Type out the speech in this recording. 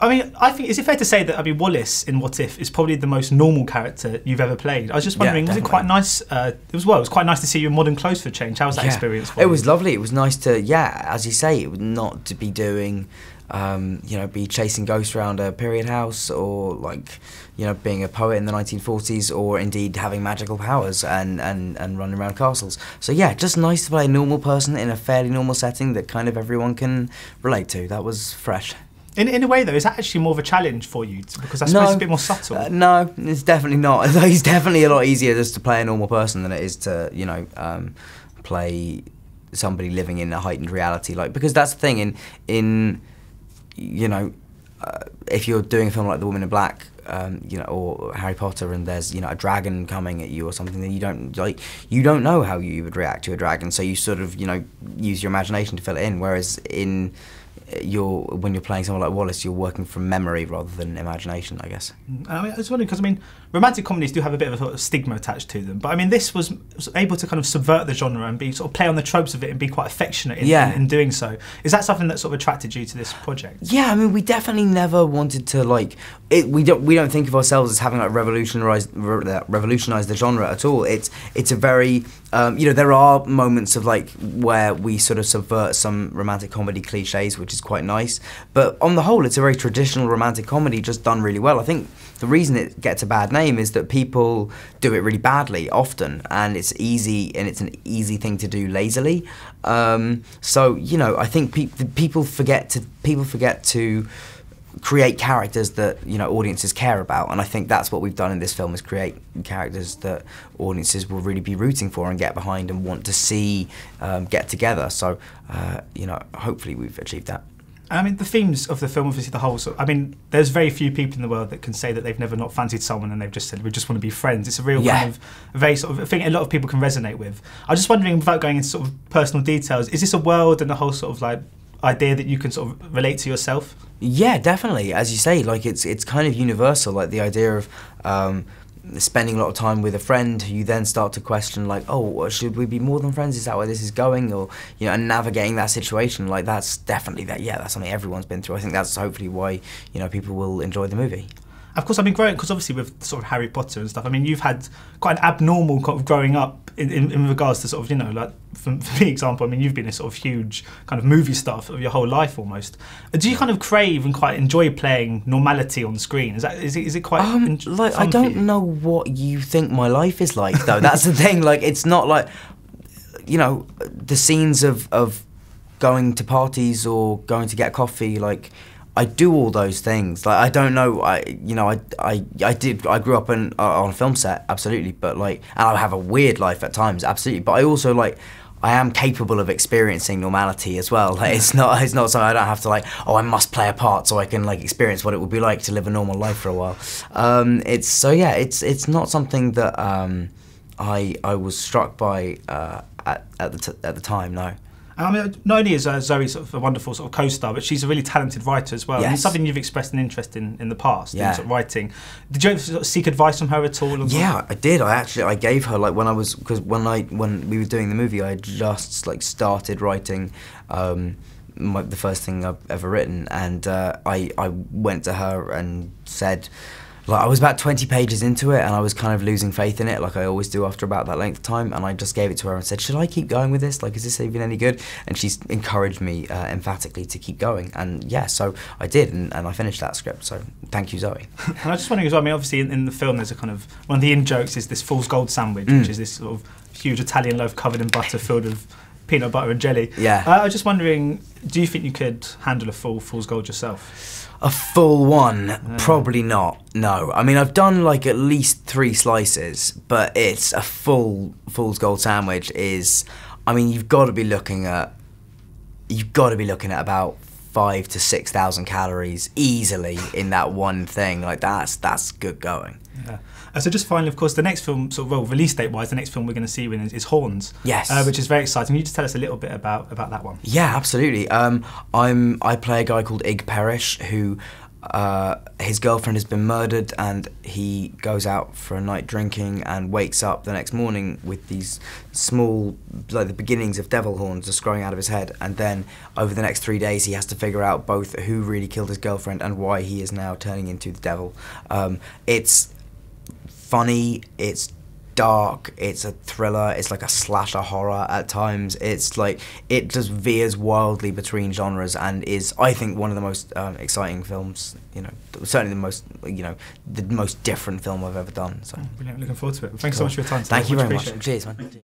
I mean, I think, is it fair to say that, I mean, Wallace in What If is probably the most normal character you've ever played? I was just wondering, was it quite nice? It was quite nice to see you in modern clothes for a change. How was that experience for you? It was lovely. It was nice to, as you say, not to be doing, be chasing ghosts around a period house, or like, being a poet in the 1940s, or indeed having magical powers and running around castles. So yeah, just nice to play a normal person in a fairly normal setting that kind of everyone can relate to. That was fresh. In a way, though, is that actually more of a challenge for you? Because I suppose it's a bit more subtle. No, it's definitely not. It's definitely a lot easier just to play a normal person than it is to, play somebody living in a heightened reality. Like, because that's the thing, if you're doing a film like The Woman in Black, or Harry Potter, and there's a dragon coming at you or something, then you don't know how you would react to a dragon, so you sort of use your imagination to fill it in. Whereas when you're playing someone like Wallace, you're working from memory rather than imagination, I guess. I was wondering, because romantic comedies do have a bit of a sort of stigma attached to them, but I mean, this was able to kind of subvert the genre and be sort of play on the tropes of it and be quite affectionate in doing so. Is that something that sort of attracted you to this project? Yeah, I mean, we definitely never wanted to we don't think of ourselves as having revolutionised the genre at all. It's a very there are moments of where we sort of subvert some romantic comedy cliches, which is quite nice. But on the whole, it's a very traditional romantic comedy, just done really well. I think the reason it gets a bad name is that people do it really badly often, and it's easy, and it's an easy thing to do lazily. So I think people forget to create characters that audiences care about, and I think that's what we've done in this film, is create characters that audiences will really be rooting for and get behind and want to see get together. So hopefully we've achieved that. I mean, the themes of the film, obviously the whole there's very few people in the world that can say that they've never not fancied someone and they've just said, we just want to be friends. It's a real kind of very sort of a thing a lot of people can resonate with. I was just wondering, without going into sort of personal details, is this a world and a whole sort of idea that you can sort of relate to yourself? Yeah, definitely. As you say, it's kind of universal, the idea of spending a lot of time with a friend who you then start to question, should we be more than friends? Is that where this is going? Or and navigating that situation, that's definitely that's something everyone's been through. I think that's hopefully why people will enjoy the movie. Of course, growing, because obviously with sort of Harry Potter and stuff, you've had quite an abnormal kind of growing up in regards to sort of, for me, example, you've been a sort of huge kind of movie star for your whole life almost. Do you kind of crave and quite enjoy playing normality on screen? Is it quite fun I don't know what you think my life is like, though. That's the thing. It's not the scenes of going to parties or going to get coffee, I do all those things. I don't know. I grew up on a film set, absolutely. But and I have a weird life at times, absolutely. But I also I am capable of experiencing normality as well. It's not something I don't have to I must play a part so I can experience what it would be like to live a normal life for a while. It's not something that I was struck by at the time. No. Not only is Zoe sort of a wonderful sort of co-star, but she's a really talented writer as well. Yes. And it's something you've expressed an interest in the past, in sort of writing. Did you ever sort of seek advice from her at all? Yeah, I did. I gave her when we were doing the movie, I had just started writing the first thing I've ever written, and I went to her and said. I was about 20 pages into it, and I was kind of losing faith in it, like I always do after about that length of time, and I just gave it to her and said, should I keep going with this? Is this even any good? And she's encouraged me emphatically to keep going, and so I did, and I finished that script, so thank you, Zoe. And I was just wondering as well, obviously in the film there's a kind of, one of the in-jokes is this fool's gold sandwich, which is this sort of huge Italian loaf covered in butter filled with peanut butter and jelly. Yeah. I was just wondering, do you think you could handle a full fool's gold yourself? A full one? Probably not, no. I've done at least 3 slices, but it's a fool's gold sandwich is, you've got to be looking at about 5,000 to 6,000 calories easily in that one thing. That's good going. Yeah. So just finally, of course, the next film, release date-wise, the next film we're going to see is Horns. Yes. Which is very exciting. Can you just tell us a little bit about that one? Yeah, absolutely. I play a guy called Ig Perish, who his girlfriend has been murdered, and he goes out for a night drinking and wakes up the next morning with these small, like the beginnings of devil horns just growing out of his head. And then over the next 3 days, he has to figure out both who really killed his girlfriend and why he is now turning into the devil. It's funny, it's dark, it's a thriller, it's like a slasher horror at times. It's like, it just veers wildly between genres and is, I think, one of the most exciting films, you know, certainly the most, you know, the most different film I've ever done. So brilliant, looking forward to it. Thanks so much for your time today. Thank you very much. Cheers, man.